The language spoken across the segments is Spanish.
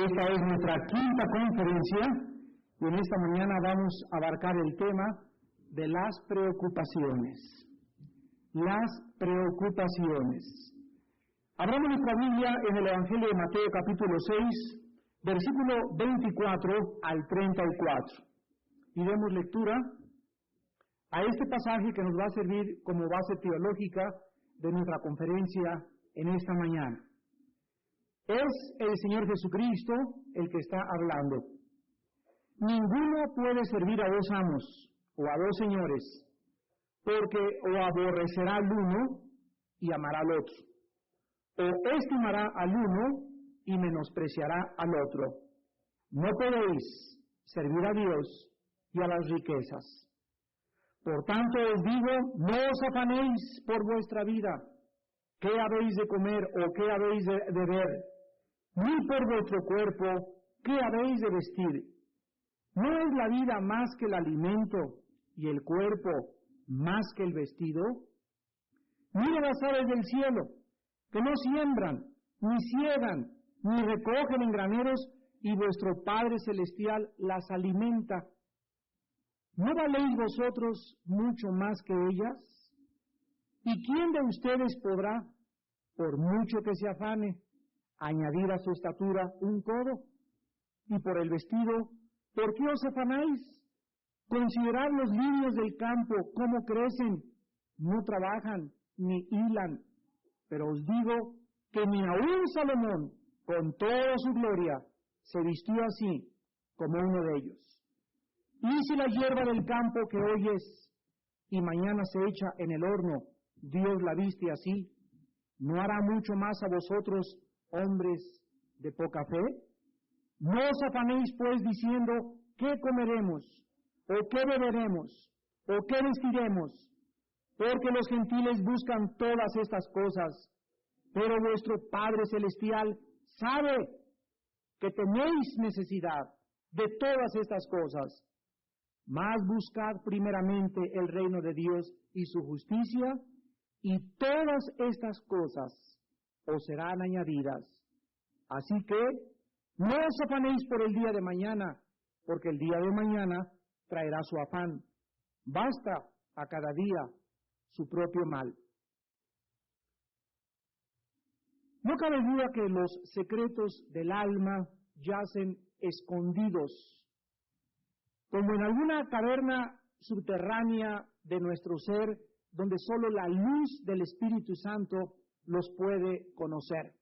Esta es nuestra quinta conferencia y en esta mañana vamos a abarcar el tema de las preocupaciones. Las preocupaciones. Abramos nuestra Biblia en el Evangelio de Mateo capítulo 6, versículo 24 al 34. Y demos lectura a este pasaje que nos va a servir como base teológica de nuestra conferencia en esta mañana. Es el Señor Jesucristo el que está hablando. Ninguno puede servir a dos amos o a dos señores, porque o aborrecerá al uno y amará al otro, o estimará al uno y menospreciará al otro. No podéis servir a Dios y a las riquezas. Por tanto os digo, no os afanéis por vuestra vida, qué habéis de comer o qué habéis de beber, ni por vuestro cuerpo, qué habéis de vestir. ¿No es la vida más que el alimento y el cuerpo más que el vestido? Mira las aves del cielo, que no siembran, ni ciegan, ni recogen en graneros, y vuestro Padre Celestial las alimenta. ¿No valéis vosotros mucho más que ellas? ¿Y quién de ustedes podrá, por mucho que se afane, añadir a su estatura un codo? Y por el vestido, ¿por qué os afanáis? Considerad los lirios del campo, cómo crecen, no trabajan, ni hilan. Pero os digo que ni aun Salomón, con toda su gloria, se vistió así como uno de ellos. Y si la hierba del campo que hoy es, y mañana se echa en el horno, Dios la viste así, ¿no hará mucho más a vosotros, hombres de poca fe? No os afanéis pues diciendo, ¿qué comeremos? ¿O qué beberemos? ¿O qué vestiremos? Porque los gentiles buscan todas estas cosas, pero vuestro Padre Celestial sabe que tenéis necesidad de todas estas cosas. Mas buscad primeramente el reino de Dios y su justicia, y todas estas cosas os serán añadidas. Así que no os afanéis por el día de mañana, porque el día de mañana traerá su afán. Basta a cada día su propio mal. No cabe duda que los secretos del alma yacen escondidos, como en alguna caverna subterránea de nuestro ser, donde solo la luz del Espíritu Santo los puede conocer.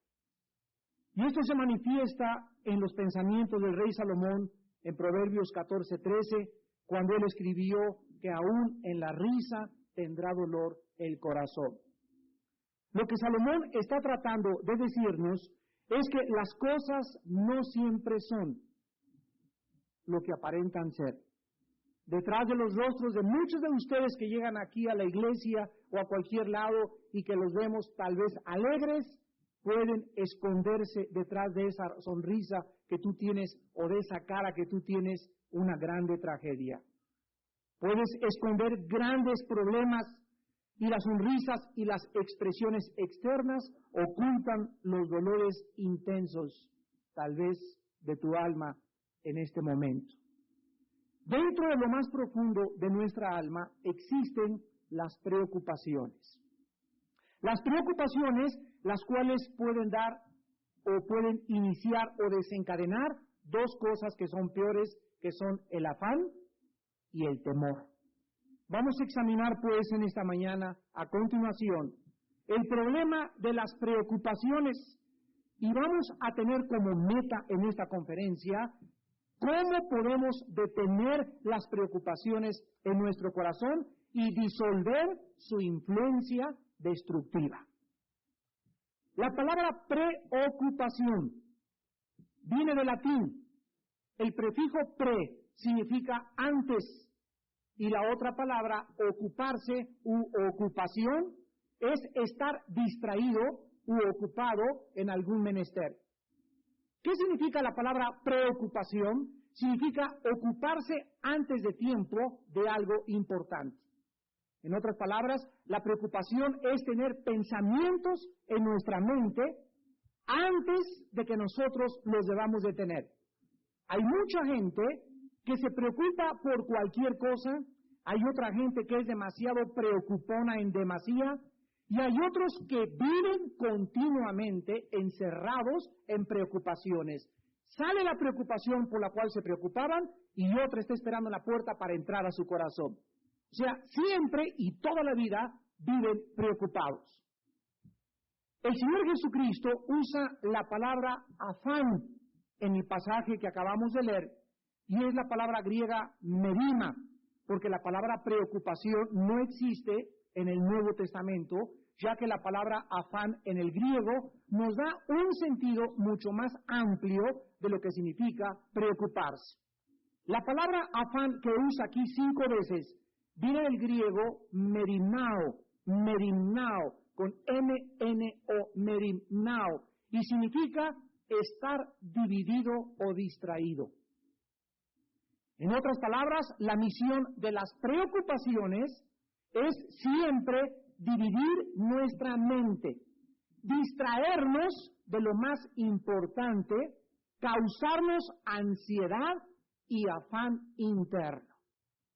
Y esto se manifiesta en los pensamientos del rey Salomón en Proverbios 14:13, cuando él escribió que aún en la risa tendrá dolor el corazón. Lo que Salomón está tratando de decirnos es que las cosas no siempre son lo que aparentan ser. Detrás de los rostros de muchos de ustedes que llegan aquí a la iglesia o a cualquier lado y que los vemos tal vez alegres, pueden esconderse detrás de esa sonrisa que tú tienes o de esa cara que tú tienes una grande tragedia. Puedes esconder grandes problemas y las sonrisas y las expresiones externas ocultan los dolores intensos, tal vez de tu alma en este momento. Dentro de lo más profundo de nuestra alma existen las preocupaciones. Las preocupaciones, las cuales pueden dar o pueden iniciar o desencadenar dos cosas que son peores, que son el afán y el temor. Vamos a examinar pues en esta mañana, a continuación, el problema de las preocupaciones y vamos a tener como meta en esta conferencia cómo podemos detener las preocupaciones en nuestro corazón y disolver su influencia destructiva. La palabra preocupación viene del latín. El prefijo pre significa antes y la otra palabra ocuparse u ocupación es estar distraído u ocupado en algún menester. ¿Qué significa la palabra preocupación? Significa ocuparse antes de tiempo de algo importante. En otras palabras, la preocupación es tener pensamientos en nuestra mente antes de que nosotros los debamos de tener. Hay mucha gente que se preocupa por cualquier cosa, hay otra gente que es demasiado preocupona en demasía, y hay otros que viven continuamente encerrados en preocupaciones. Sale la preocupación por la cual se preocupaban y otra está esperando en la puerta para entrar a su corazón. O sea, siempre y toda la vida viven preocupados. El Señor Jesucristo usa la palabra afán en el pasaje que acabamos de leer, y es la palabra griega merima, porque la palabra preocupación no existe en el Nuevo Testamento, ya que la palabra afán en el griego nos da un sentido mucho más amplio de lo que significa preocuparse. La palabra afán que usa aquí 5 veces viene del griego merimnao, con M-N-O, merimnao, y significa estar dividido o distraído. En otras palabras, la misión de las preocupaciones es siempre dividir nuestra mente, distraernos de lo más importante, causarnos ansiedad y afán interno.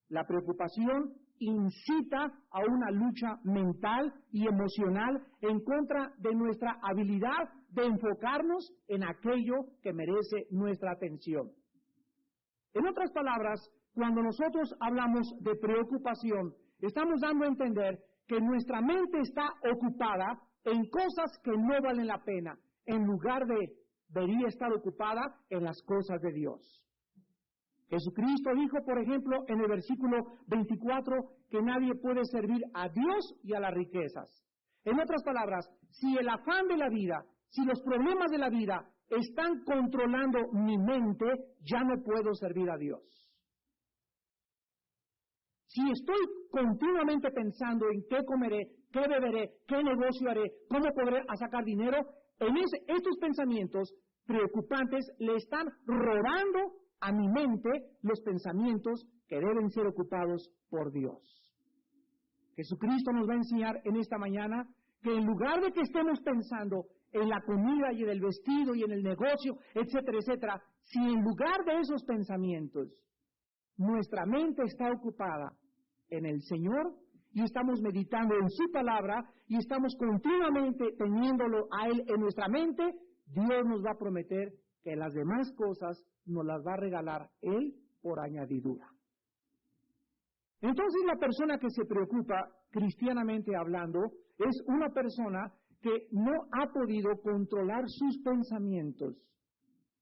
La preocupación incita a una lucha mental y emocional en contra de nuestra habilidad de enfocarnos en aquello que merece nuestra atención. En otras palabras, cuando nosotros hablamos de preocupación, estamos dando a entender que nuestra mente está ocupada en cosas que no valen la pena, en lugar de debería estar ocupada en las cosas de Dios. Jesucristo dijo, por ejemplo, en el versículo 24, que nadie puede servir a Dios y a las riquezas. En otras palabras, si el afán de la vida, si los problemas de la vida están controlando mi mente, ya no puedo servir a Dios. Si estoy continuamente pensando en qué comeré, qué beberé, qué negocio haré, cómo podré sacar dinero, estos pensamientos preocupantes le están robando a mi mente los pensamientos que deben ser ocupados por Dios. Jesucristo nos va a enseñar en esta mañana que en lugar de que estemos pensando en la comida y en el vestido y en el negocio, etcétera, etcétera, si en lugar de esos pensamientos nuestra mente está ocupada en el Señor y estamos meditando en su palabra y estamos continuamente teniéndolo a Él en nuestra mente, Dios nos va a prometer que las demás cosas nos las va a regalar Él por añadidura. Entonces la persona que se preocupa, cristianamente hablando, es una persona que no ha podido controlar sus pensamientos,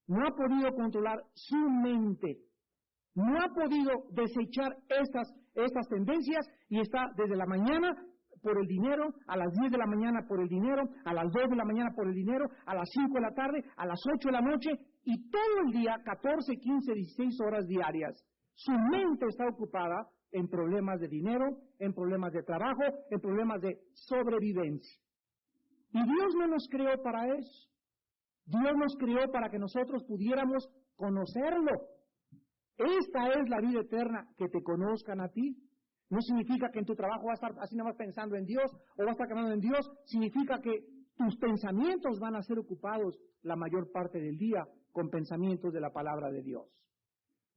no ha podido controlar su mente, no ha podido desechar estas tendencias y está desde la mañana por el dinero, a las 10 de la mañana por el dinero, a las 2 de la mañana por el dinero, a las 5 de la tarde, a las 8 de la noche y todo el día, 14, 15, 16 horas diarias. Su mente está ocupada en problemas de dinero, en problemas de trabajo, en problemas de sobrevivencia. Y Dios no nos creó para eso. Dios nos creó para que nosotros pudiéramos conocerlo. Esta es la vida eterna, que te conozcan a ti. No significa que en tu trabajo vas a estar así nada más pensando en Dios o vas a estar caminando en Dios. Significa que tus pensamientos van a ser ocupados la mayor parte del día con pensamientos de la palabra de Dios.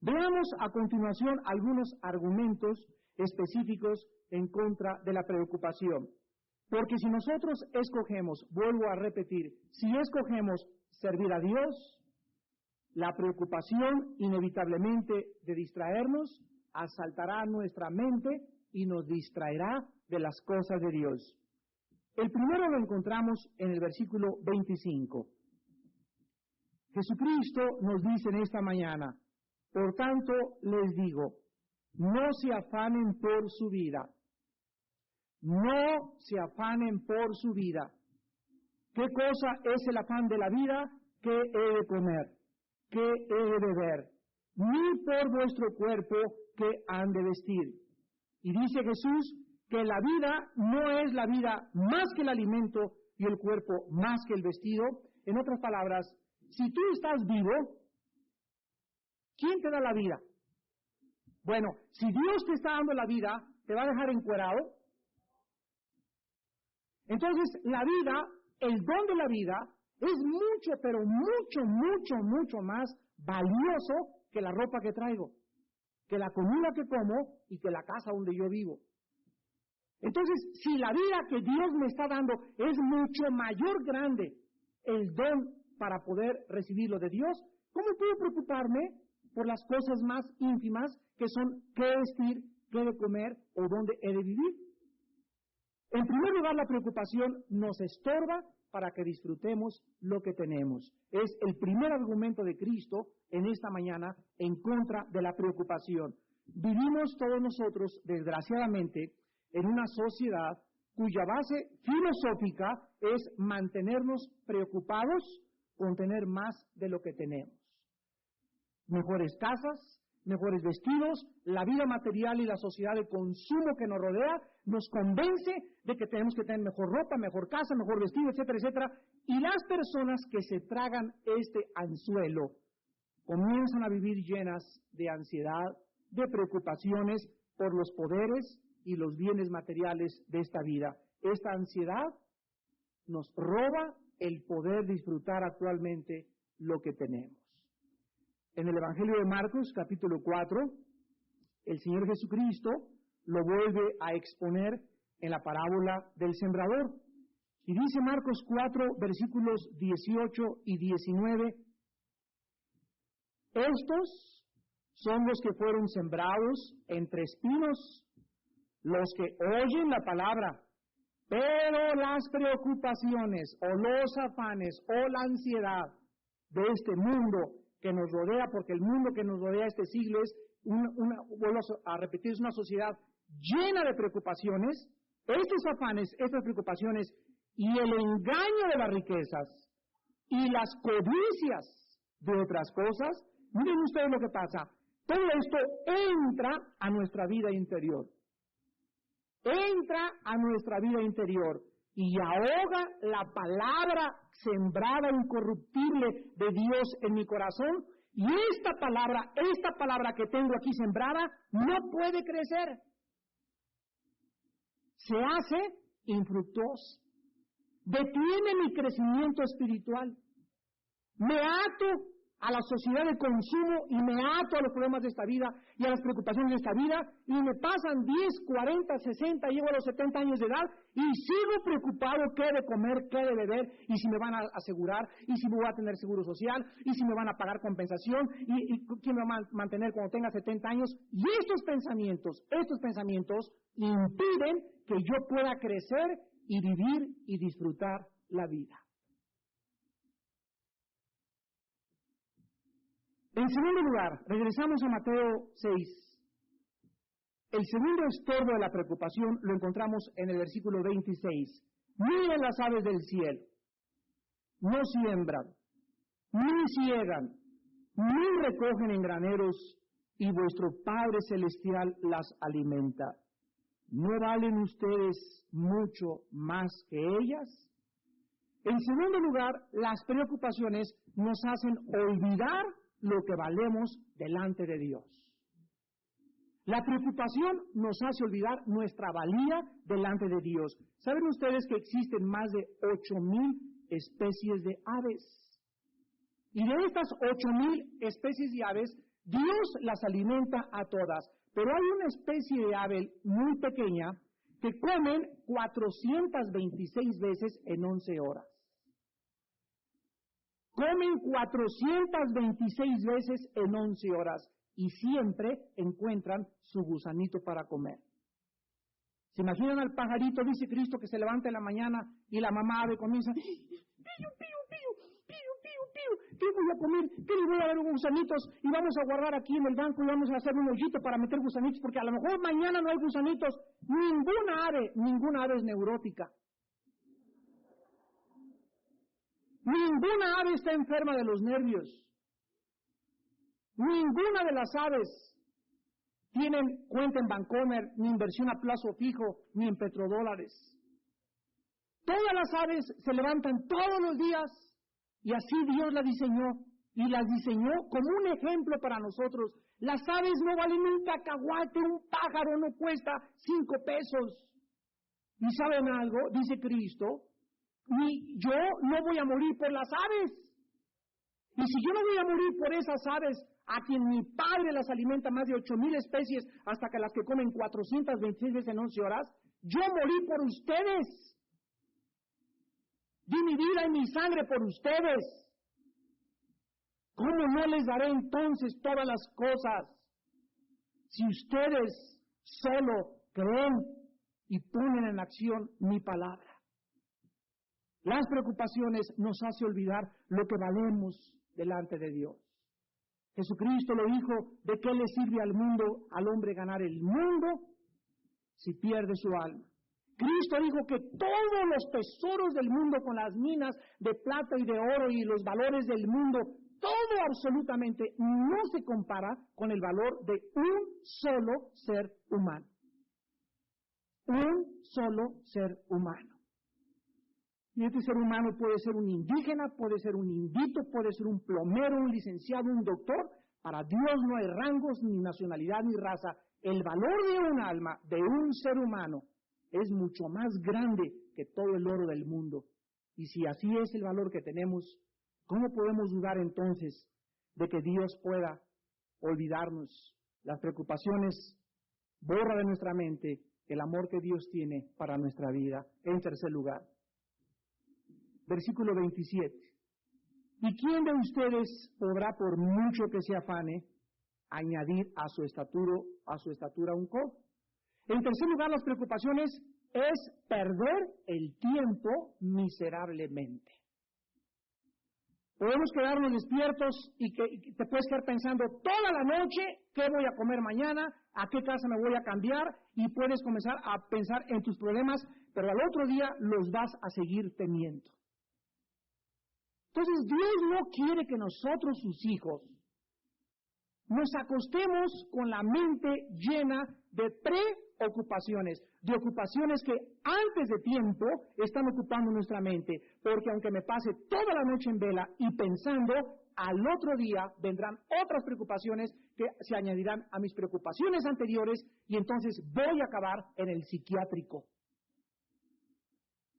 Veamos a continuación algunos argumentos específicos en contra de la preocupación. Porque si nosotros escogemos, vuelvo a repetir, si escogemos servir a Dios, la preocupación inevitablemente de distraernos asaltará nuestra mente y nos distraerá de las cosas de Dios. El primero lo encontramos en el versículo 25. Jesucristo nos dice en esta mañana, por tanto les digo, no se afanen por su vida. No se afanen por su vida. ¿Qué cosa es el afán de la vida? ¿Qué he de comer? ¿Qué he de beber? Ni por vuestro cuerpo que han de vestir. Y dice Jesús que la vida no es la vida más que el alimento y el cuerpo más que el vestido. En otras palabras, si tú estás vivo, ¿quién te da la vida? Bueno, si Dios te está dando la vida, ¿te va a dejar encuerado? Entonces, la vida, el don de la vida, es mucho, pero mucho más valioso que la ropa que traigo, que la comida que como y que la casa donde yo vivo. Entonces, si la vida que Dios me está dando es mucho mayor grande el don para poder recibirlo de Dios, ¿cómo puedo preocuparme por las cosas más ínfimas que son qué vestir, qué de comer o dónde he de vivir? En primer lugar, la preocupación nos estorba para que disfrutemos lo que tenemos. Es el primer argumento de Cristo en esta mañana en contra de la preocupación. Vivimos todos nosotros, desgraciadamente, en una sociedad cuya base filosófica es mantenernos preocupados con tener más de lo que tenemos. Mejores casas, mejores vestidos, la vida material y la sociedad de consumo que nos rodea nos convence de que tenemos que tener mejor ropa, mejor casa, mejor vestido, etcétera, etcétera. Y las personas que se tragan este anzuelo comienzan a vivir llenas de ansiedad, de preocupaciones por los poderes y los bienes materiales de esta vida. Esta ansiedad nos roba el poder disfrutar actualmente lo que tenemos. En el Evangelio de Marcos, capítulo 4, el Señor Jesucristo lo vuelve a exponer en la parábola del sembrador. Y dice Marcos 4, versículos 18 y 19, estos son los que fueron sembrados entre espinos, los que oyen la palabra, pero las preocupaciones o los afanes o la ansiedad de este mundo que nos rodea, porque el mundo que nos rodea este siglo es vuelvo a repetir, es una sociedad llena de preocupaciones, estos afanes, estas preocupaciones y el engaño de las riquezas y las codicias de otras cosas, miren ustedes lo que pasa, todo esto entra a nuestra vida interior. Entra a nuestra vida interior y ahoga la palabra sembrada incorruptible de Dios en mi corazón. Y esta palabra que tengo aquí sembrada, no puede crecer. Se hace infructuosa. Detiene mi crecimiento espiritual. Me ato a la sociedad de consumo y me ato a los problemas de esta vida y a las preocupaciones de esta vida y me pasan 10, 40, 60, llego a los 70 años de edad y sigo preocupado qué de comer, qué de beber y si me van a asegurar y si me voy a tener seguro social y si me van a pagar compensación y quién me va a mantener cuando tenga 70 años. Y estos pensamientos impiden que yo pueda crecer y vivir y disfrutar la vida. En segundo lugar, regresamos a Mateo 6. El segundo estorbo de la preocupación lo encontramos en el versículo 26. Miren las aves del cielo, no siembran, ni ciegan, ni recogen en graneros, y vuestro Padre Celestial las alimenta. ¿No valen ustedes mucho más que ellas? En segundo lugar, las preocupaciones nos hacen olvidar lo que valemos delante de Dios. La preocupación nos hace olvidar nuestra valía delante de Dios. ¿Saben ustedes que existen más de 8,000 especies de aves? Y de estas 8,000 especies de aves, Dios las alimenta a todas. Pero hay una especie de ave muy pequeña que comen 426 veces en 11 horas. Comen 426 veces en 11 horas y siempre encuentran su gusanito para comer. ¿Se imaginan al pajarito, dice Cristo, que se levanta en la mañana y la mamá ave comienza, pío, pío, pío, pío, pío, pío, ¿qué voy a comer? ¿Qué le voy a dar gusanitos? Y vamos a guardar aquí en el banco y vamos a hacer un hoyito para meter gusanitos, porque a lo mejor mañana no hay gusanitos. Ninguna ave es neurótica. Ninguna ave está enferma de los nervios. Ninguna de las aves tienen cuenta en Bancomer, ni inversión a plazo fijo, ni en petrodólares. Todas las aves se levantan todos los días y así Dios las diseñó. Y las diseñó como un ejemplo para nosotros. Las aves no valen un cacahuate, un pájaro no cuesta 5 pesos. ¿Y saben algo? Dice Cristo Ni yo no voy a morir por las aves. Y si yo no voy a morir por esas aves, a quien mi Padre las alimenta más de 8,000 especies, hasta que las que comen 426 veces en 11 horas, yo morí por ustedes. Di mi vida y mi sangre por ustedes. ¿Cómo no les daré entonces todas las cosas si ustedes solo creen y ponen en acción mi palabra? Las preocupaciones nos hacen olvidar lo que valemos delante de Dios. Jesucristo lo dijo: ¿de qué le sirve al hombre ganar el mundo si pierde su alma? Cristo dijo que todos los tesoros del mundo, con las minas de plata y de oro y los valores del mundo, todo absolutamente no se compara con el valor de un solo ser humano. Un solo ser humano. Y este ser humano puede ser un indígena, puede ser un indito, puede ser un plomero, un licenciado, un doctor. Para Dios no hay rangos, ni nacionalidad, ni raza. El valor de un alma, de un ser humano, es mucho más grande que todo el oro del mundo. Y si así es el valor que tenemos, ¿cómo podemos dudar entonces de que Dios pueda olvidarnos? Las preocupaciones borra de nuestra mente el amor que Dios tiene para nuestra vida. En tercer lugar, versículo 27. ¿Y quién de ustedes podrá, por mucho que se afane, añadir a su estatura un codo? En tercer lugar, las preocupaciones es perder el tiempo miserablemente. Podemos quedarnos despiertos y te puedes quedar pensando toda la noche qué voy a comer mañana, a qué casa me voy a cambiar, y puedes comenzar a pensar en tus problemas, pero al otro día los vas a seguir teniendo. Entonces Dios no quiere que nosotros, sus hijos, nos acostemos con la mente llena de preocupaciones, de ocupaciones que antes de tiempo están ocupando nuestra mente, porque aunque me pase toda la noche en vela y pensando, al otro día vendrán otras preocupaciones que se añadirán a mis preocupaciones anteriores, y entonces voy a acabar en el psiquiátrico.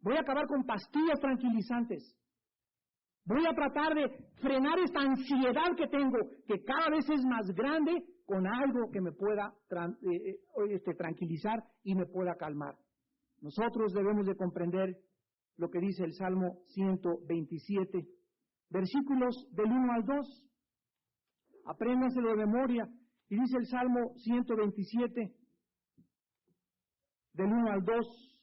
Voy a acabar con pastillas tranquilizantes. Voy a tratar de frenar esta ansiedad que tengo, que cada vez es más grande, con algo que me pueda tranquilizar y me pueda calmar. Nosotros debemos de comprender lo que dice el Salmo 127, versículos del 1 al 2. Apréndanselo de memoria. Y dice el Salmo 127, del 1 al 2,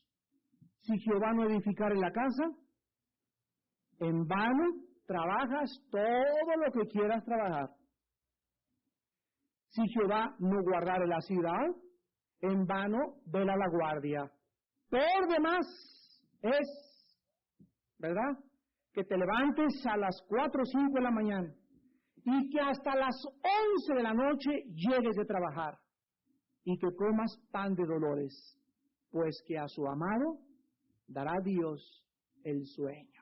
si Jehová no edificare la casa, en vano trabajas todo lo que quieras trabajar. Si Jehová no guardare la ciudad, en vano vela la guardia. Por demás es, ¿verdad?, que te levantes a las 4 o 5 de la mañana y que hasta las 11 de la noche llegues de trabajar y que comas pan de dolores, pues que a su amado dará Dios el sueño.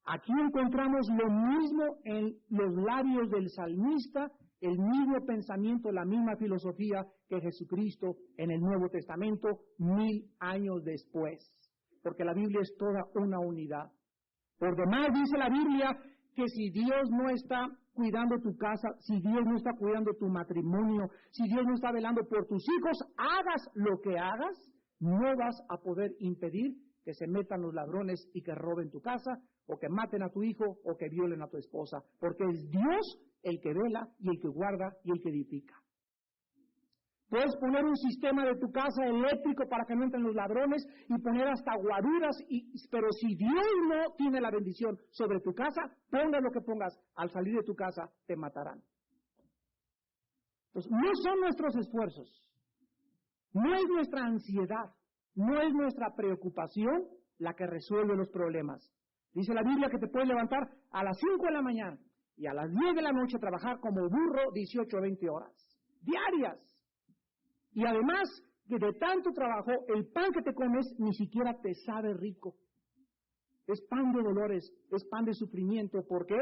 Aquí encontramos lo mismo en los labios del salmista, el mismo pensamiento, la misma filosofía que Jesucristo en el Nuevo Testamento 1000 años después, porque la Biblia es toda una unidad. Por demás dice la Biblia que si Dios no está cuidando tu casa, si Dios no está cuidando tu matrimonio, si Dios no está velando por tus hijos, hagas lo que hagas, no vas a poder impedir que se metan los ladrones y que roben tu casa, o que maten a tu hijo, o que violen a tu esposa, porque es Dios el que vela y el que guarda y el que edifica. Puedes poner un sistema de tu casa eléctrico para que no entren los ladrones y poner hasta guaruras, pero si Dios no tiene la bendición sobre tu casa, pongas lo que pongas, al salir de tu casa te matarán. Entonces, no son nuestros esfuerzos, no es nuestra ansiedad, no es nuestra preocupación la que resuelve los problemas. Dice la Biblia que te puedes levantar a las 5 de la mañana y a las 10 de la noche trabajar como burro 18 o 20 horas diarias. Y además que de tanto trabajo, el pan que te comes ni siquiera te sabe rico. Es pan de dolores, es pan de sufrimiento. ¿Por qué?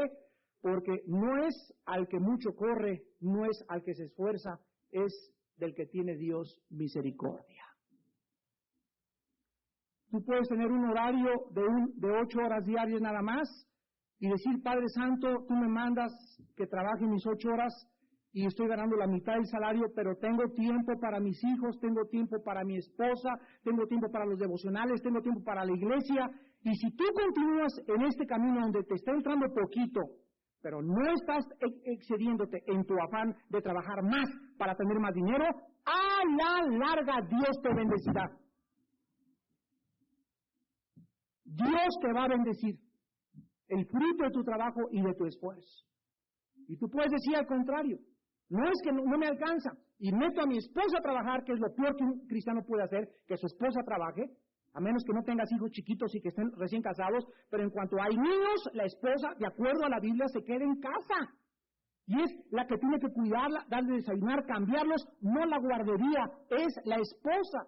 Porque no es al que mucho corre, no es al que se esfuerza, es del que tiene Dios misericordia. Tú puedes tener un horario de 8 horas diarias nada más y decir, Padre Santo, tú me mandas que trabaje mis 8 horas y estoy ganando la mitad del salario, pero tengo tiempo para mis hijos, tengo tiempo para mi esposa, tengo tiempo para los devocionales, tengo tiempo para la iglesia. Y si tú continúas en este camino donde te está entrando poquito, pero no estás excediéndote en tu afán de trabajar más para tener más dinero, a la larga Dios te bendecirá. Dios te va a bendecir el fruto de tu trabajo y de tu esfuerzo. Y tú puedes decir al contrario, no es que no me alcanza, y meto a mi esposa a trabajar, que es lo peor que un cristiano puede hacer, que su esposa trabaje, a menos que no tengas hijos chiquitos y que estén recién casados, pero en cuanto hay niños, la esposa, de acuerdo a la Biblia, se queda en casa. Y es la que tiene que cuidarla, darle desayunar, cambiarlos, no la guardería, es la esposa.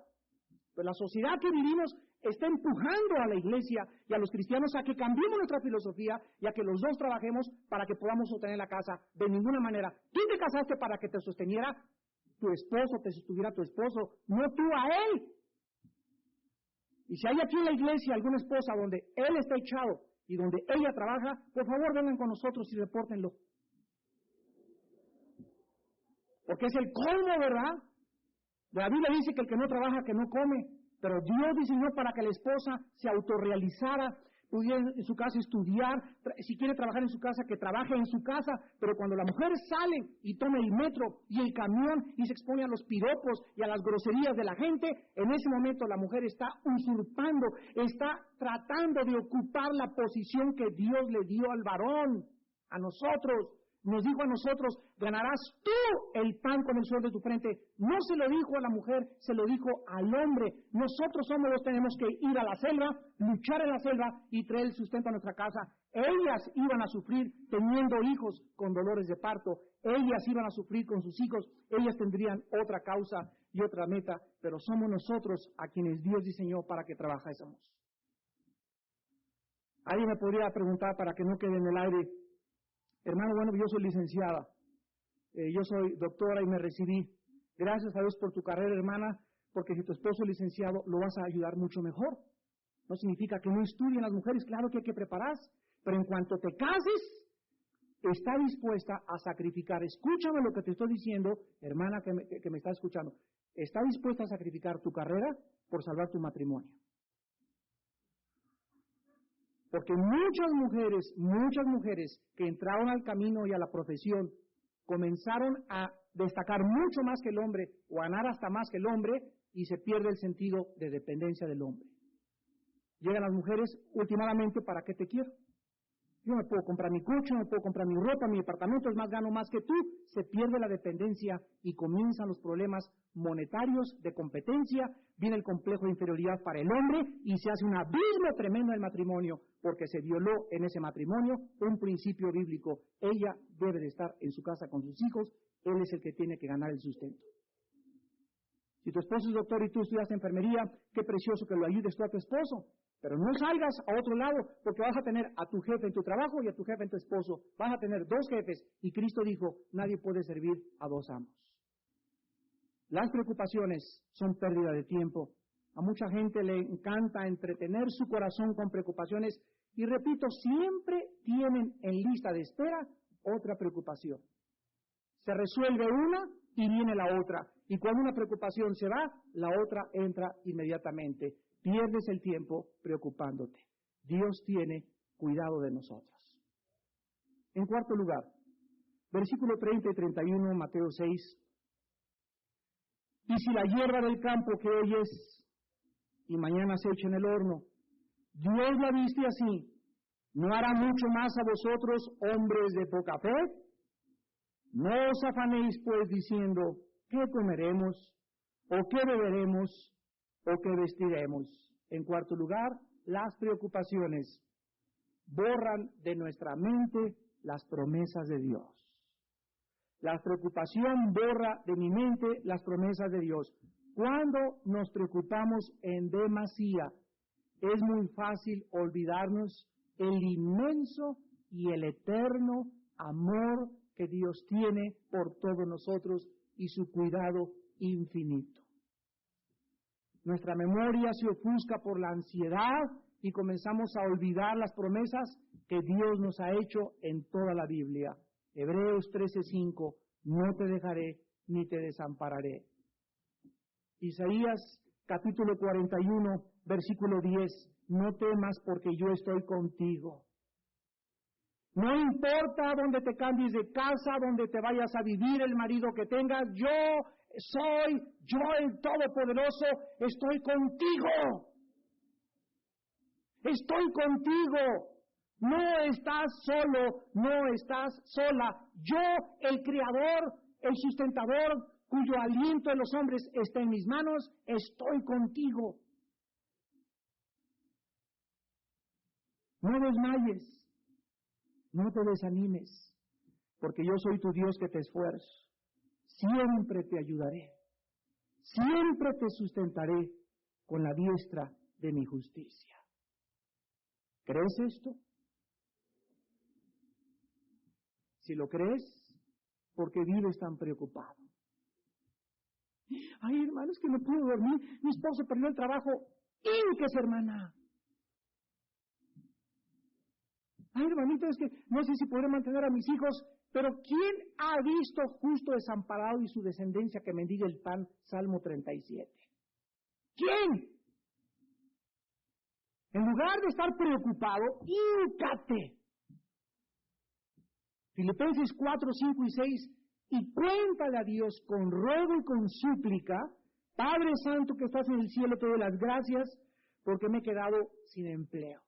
Pero la sociedad que vivimos está empujando a la iglesia y a los cristianos a que cambiemos nuestra filosofía y a que los dos trabajemos para que podamos sostener la casa. De ninguna manera. Tú te casaste para que te sosteniera tu esposo, te sostuviera tu esposo, no tú a él. Y si hay aquí en la iglesia alguna esposa donde él está echado y donde ella trabaja, por favor vengan con nosotros y repórtenlo. Porque es el colmo, ¿verdad? La Biblia dice que el que no trabaja, que no come. Pero Dios diseñó para que la esposa se autorrealizara, pudiera en su casa estudiar, si quiere trabajar en su casa, que trabaje en su casa. Pero cuando la mujer sale y toma el metro y el camión y se expone a los piropos y a las groserías de la gente, en ese momento la mujer está usurpando, está tratando de ocupar la posición que Dios le dio al varón, a nosotros. Nos dijo a nosotros, ganarás tú el pan con el sudor de tu frente. No se lo dijo a la mujer, se lo dijo al hombre. Nosotros hombres los tenemos que ir a la selva, luchar en la selva y traer el sustento a nuestra casa. Ellas iban a sufrir teniendo hijos con dolores de parto. Ellas iban a sufrir con sus hijos. Ellas tendrían otra causa y otra meta. Pero somos nosotros a quienes Dios diseñó para que trabajásemos. Alguien me podría preguntar, para que no quede en el aire, hermano, bueno, yo soy licenciada, yo soy doctora y me recibí. Gracias a Dios por tu carrera, hermana, porque si tu esposo es licenciado, lo vas a ayudar mucho mejor. No significa que no estudien las mujeres, claro que hay que prepararse, pero en cuanto te cases, está dispuesta a sacrificar. Escúchame lo que te estoy diciendo, hermana que me está escuchando. Está dispuesta a sacrificar tu carrera por salvar tu matrimonio. Porque muchas mujeres que entraron al camino y a la profesión, comenzaron a destacar mucho más que el hombre, o a ganar hasta más que el hombre, y se pierde el sentido de dependencia del hombre. Llegan las mujeres, últimamente, ¿para qué te quiero? Yo me puedo comprar mi coche, me puedo comprar mi ropa, mi departamento, es más, gano más que tú. Se pierde la dependencia y comienzan los problemas monetarios de competencia, viene el complejo de inferioridad para el hombre y se hace un abismo tremendo en el matrimonio porque se violó en ese matrimonio un principio bíblico. Ella debe de estar en su casa con sus hijos, él es el que tiene que ganar el sustento. Si tu esposo es doctor y tú estudias enfermería, qué precioso que lo ayudes tú a tu esposo. Pero no salgas a otro lado, porque vas a tener a tu jefe en tu trabajo y a tu jefe en tu esposo. Vas a tener dos jefes, y Cristo dijo, nadie puede servir a dos amos. Las preocupaciones son pérdida de tiempo. A mucha gente le encanta entretener su corazón con preocupaciones, y repito, siempre tienen en lista de espera otra preocupación. Se resuelve una y viene la otra. Y cuando una preocupación se va, la otra entra inmediatamente. Pierdes el tiempo preocupándote. Dios tiene cuidado de nosotros. En cuarto lugar, versículo 30 y 31, Mateo 6. Y si la hierba del campo que hoy es y mañana se echa en el horno, Dios la viste así, ¿no hará mucho más a vosotros, hombres de poca fe? No os afanéis pues diciendo, ¿qué comeremos? ¿O qué beberemos? ¿O qué vestiremos? En cuarto lugar, las preocupaciones borran de nuestra mente las promesas de Dios. La preocupación borra de mi mente las promesas de Dios. Cuando nos preocupamos en demasía, es muy fácil olvidarnos el inmenso y el eterno amor que Dios tiene por todos nosotros y su cuidado infinito. Nuestra memoria se ofusca por la ansiedad y comenzamos a olvidar las promesas que Dios nos ha hecho en toda la Biblia. Hebreos 13:5, no te dejaré ni te desampararé. Isaías capítulo 41, versículo 10, no temas porque yo estoy contigo. No importa dónde te cambies de casa, dónde te vayas a vivir, el marido que tengas, yo el Todopoderoso, estoy contigo. Estoy contigo. No estás solo, no estás sola. Yo, el Creador, el sustentador, cuyo aliento de los hombres está en mis manos, estoy contigo. No desmayes. No te desanimes, porque yo soy tu Dios que te esfuerzo. Siempre te ayudaré. Siempre te sustentaré con la diestra de mi justicia. ¿Crees esto? Si lo crees, ¿por qué vives tan preocupado? Ay, hermano, es que no puedo dormir. Mi esposo perdió el trabajo. ¡Ínquese, hermana! Ay, hermanito, es que no sé si podré mantener a mis hijos, pero ¿quién ha visto justo desamparado y su descendencia que mendiga el pan? Salmo 37. ¿Quién? En lugar de estar preocupado, híncate. Filipenses 4, 5 y 6, y cuéntale a Dios con ruego y con súplica, Padre Santo que estás en el cielo, te doy las gracias porque me he quedado sin empleo.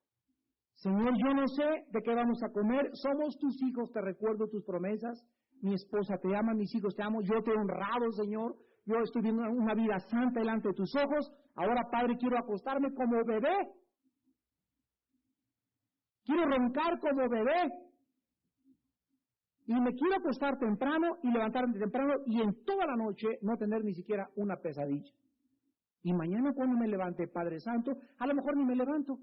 Señor, yo no sé de qué vamos a comer, somos tus hijos, te recuerdo tus promesas, mi esposa te ama, mis hijos te amo, yo te he honrado, Señor, yo estoy viviendo una vida santa delante de tus ojos, ahora, Padre, quiero acostarme como bebé, quiero roncar como bebé, y me quiero acostar temprano y levantarme temprano, y en toda la noche no tener ni siquiera una pesadilla. Y mañana cuando me levante, Padre Santo, a lo mejor ni me levanto.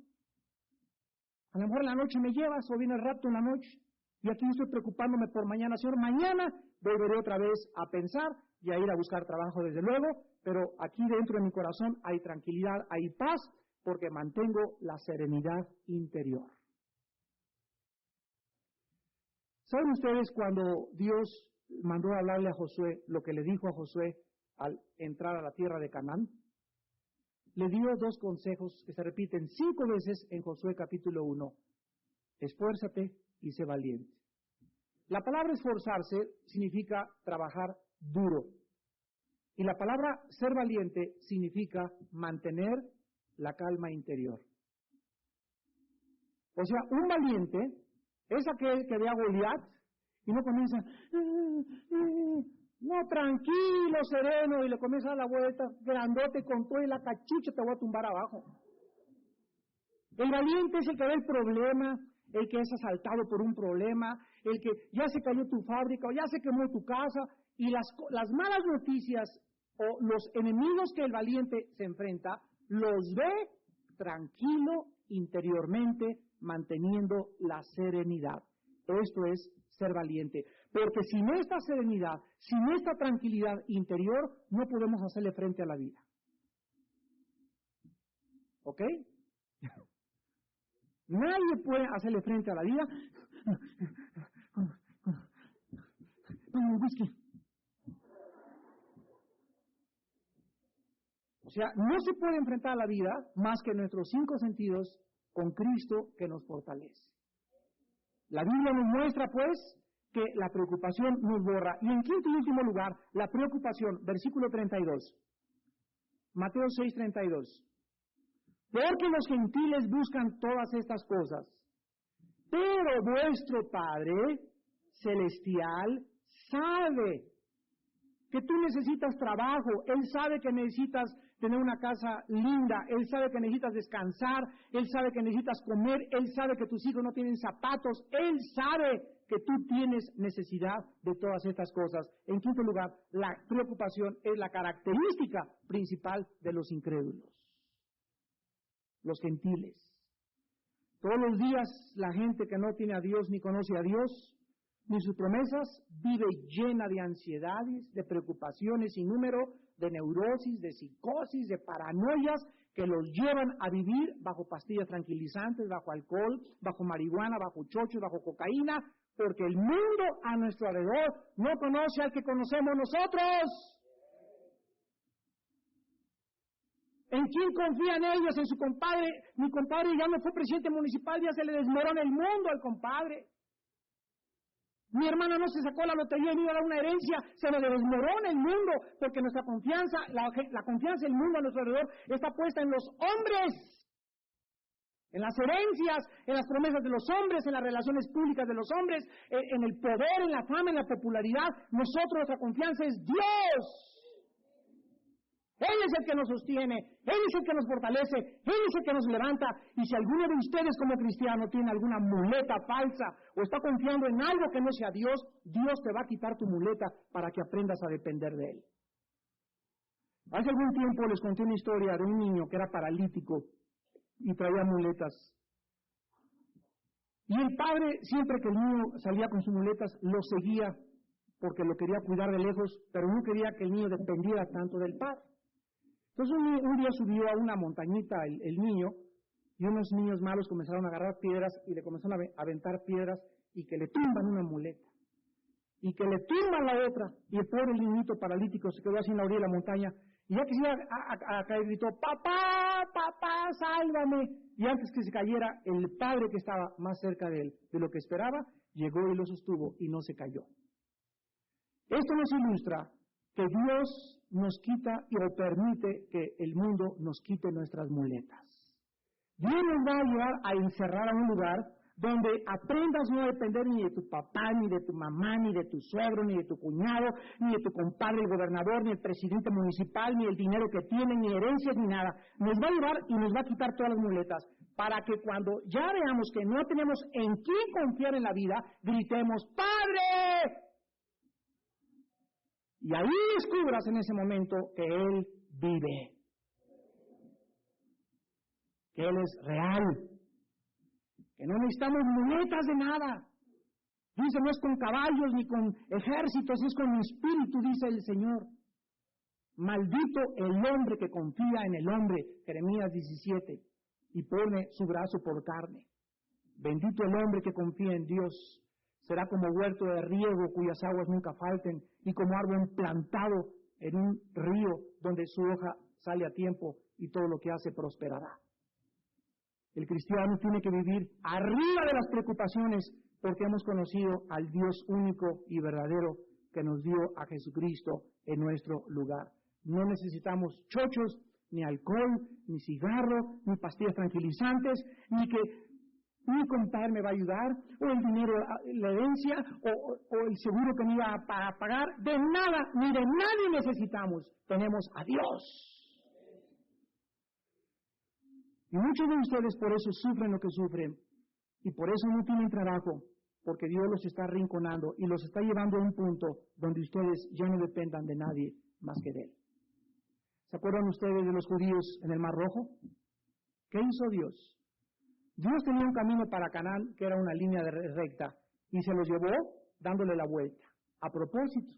A lo mejor en la noche me llevas o viene el rapto en la noche. Y aquí estoy preocupándome por mañana, Señor. Mañana volveré otra vez a pensar y a ir a buscar trabajo, desde luego. Pero aquí dentro de mi corazón hay tranquilidad, hay paz, porque mantengo la serenidad interior. ¿Saben ustedes cuando Dios mandó a hablarle a Josué lo que le dijo a Josué al entrar a la tierra de Canaán? Le dio dos consejos que se repiten 5 veces en Josué capítulo 1. Esfuérzate y sé valiente. La palabra esforzarse significa trabajar duro. Y la palabra ser valiente significa mantener la calma interior. O sea, un valiente es aquel que ve a Goliat y no comienza, no, tranquilo, sereno, y le comienza a dar la vuelta, grandote con todo y la cachucha te voy a tumbar abajo. El valiente es el que ve el problema, el que es asaltado por un problema, el que ya se cayó tu fábrica o ya se quemó tu casa, y las malas noticias o los enemigos que el valiente se enfrenta, los ve tranquilo interiormente, manteniendo la serenidad. Esto es ser valiente. Porque sin esta serenidad, sin esta tranquilidad interior, no podemos hacerle frente a la vida. ¿Ok? Nadie puede hacerle frente a la vida. Whisky. O sea, no se puede enfrentar a la vida más que nuestros 5 sentidos con Cristo que nos fortalece. La Biblia nos muestra, pues, que la preocupación nos borra. Y en quinto y último lugar, la preocupación, versículo 32. Mateo 6:32. Porque los gentiles buscan todas estas cosas, pero vuestro Padre celestial sabe que tú necesitas trabajo, Él sabe que necesitas tener una casa linda, Él sabe que necesitas descansar, Él sabe que necesitas comer, Él sabe que tus hijos no tienen zapatos, Él sabe que tú tienes necesidad de todas estas cosas. En quinto lugar, la preocupación es la característica principal de los incrédulos, los gentiles. Todos los días la gente que no tiene a Dios ni conoce a Dios ni sus promesas, vive llena de ansiedades, de preocupaciones sin número, de neurosis, de psicosis, de paranoias que los llevan a vivir bajo pastillas tranquilizantes, bajo alcohol, bajo marihuana, bajo chochos, bajo cocaína, porque el mundo a nuestro alrededor no conoce al que conocemos nosotros. ¿En quién confían ellos? En su compadre. Mi compadre ya no fue presidente municipal, ya se le desmorona el mundo al compadre. Mi hermana no se sacó la lotería y no iba a dar una herencia, se le desmorona el mundo, porque nuestra confianza, la confianza del mundo a nuestro alrededor está puesta en los hombres, en las herencias, en las promesas de los hombres, en las relaciones públicas de los hombres, en el poder, en la fama, en la popularidad. Nosotros, nuestra confianza es Dios. Él es el que nos sostiene, Él es el que nos fortalece, Él es el que nos levanta. Y si alguno de ustedes como cristiano tiene alguna muleta falsa o está confiando en algo que no sea Dios, Dios te va a quitar tu muleta para que aprendas a depender de Él. Hace algún tiempo les conté una historia de un niño que era paralítico y traía muletas. Y el padre, siempre que el niño salía con sus muletas, lo seguía porque lo quería cuidar de lejos, pero no quería que el niño dependiera tanto del padre. Entonces un día subió a una montañita el niño, y unos niños malos comenzaron a agarrar piedras y le comenzaron a aventar piedras y que le tumban una muleta y que le tumban la otra, y el pobre niñito paralítico se quedó así en la orilla de la montaña, y ya que se iba a caer gritó, papá, papá, sálvame. Y antes que se cayera, el padre que estaba más cerca de él de lo que esperaba, llegó y lo sostuvo y no se cayó. Esto nos ilustra que Dios nos quita o permite que el mundo nos quite nuestras muletas. Dios nos va a llevar a encerrar a un lugar donde aprendas no a depender ni de tu papá, ni de tu mamá, ni de tu suegro, ni de tu cuñado, ni de tu compadre, el gobernador, ni el presidente municipal, ni el dinero que tienen, ni herencias, ni nada. Nos va a llevar y nos va a quitar todas las muletas para que cuando ya veamos que no tenemos en quién confiar en la vida, gritemos, ¡Padre! Y ahí descubras en ese momento que Él vive, que Él es real, que no necesitamos muletas de nada. Dice, no es con caballos ni con ejércitos, es con mi espíritu, dice el Señor. Maldito el hombre que confía en el hombre, Jeremías 17, y pone su brazo por carne. Bendito el hombre que confía en Dios. Será como huerto de riego cuyas aguas nunca falten, y como árbol plantado en un río donde su hoja sale a tiempo y todo lo que hace prosperará. El cristiano tiene que vivir arriba de las preocupaciones porque hemos conocido al Dios único y verdadero que nos dio a Jesucristo en nuestro lugar. No necesitamos chochos, ni alcohol, ni cigarro, ni pastillas tranquilizantes, ni que mi compadre me va a ayudar, o el dinero, la herencia, o el seguro que me iba a pagar. De nada, ni de nadie necesitamos. Tenemos a Dios. Y muchos de ustedes por eso sufren lo que sufren, y por eso no tienen trabajo, porque Dios los está arrinconando y los está llevando a un punto donde ustedes ya no dependan de nadie más que de Él. ¿Se acuerdan ustedes de los judíos en el Mar Rojo? ¿Qué hizo Dios? Dios tenía un camino para Canaán que era una línea recta y se los llevó dándole la vuelta, a propósito.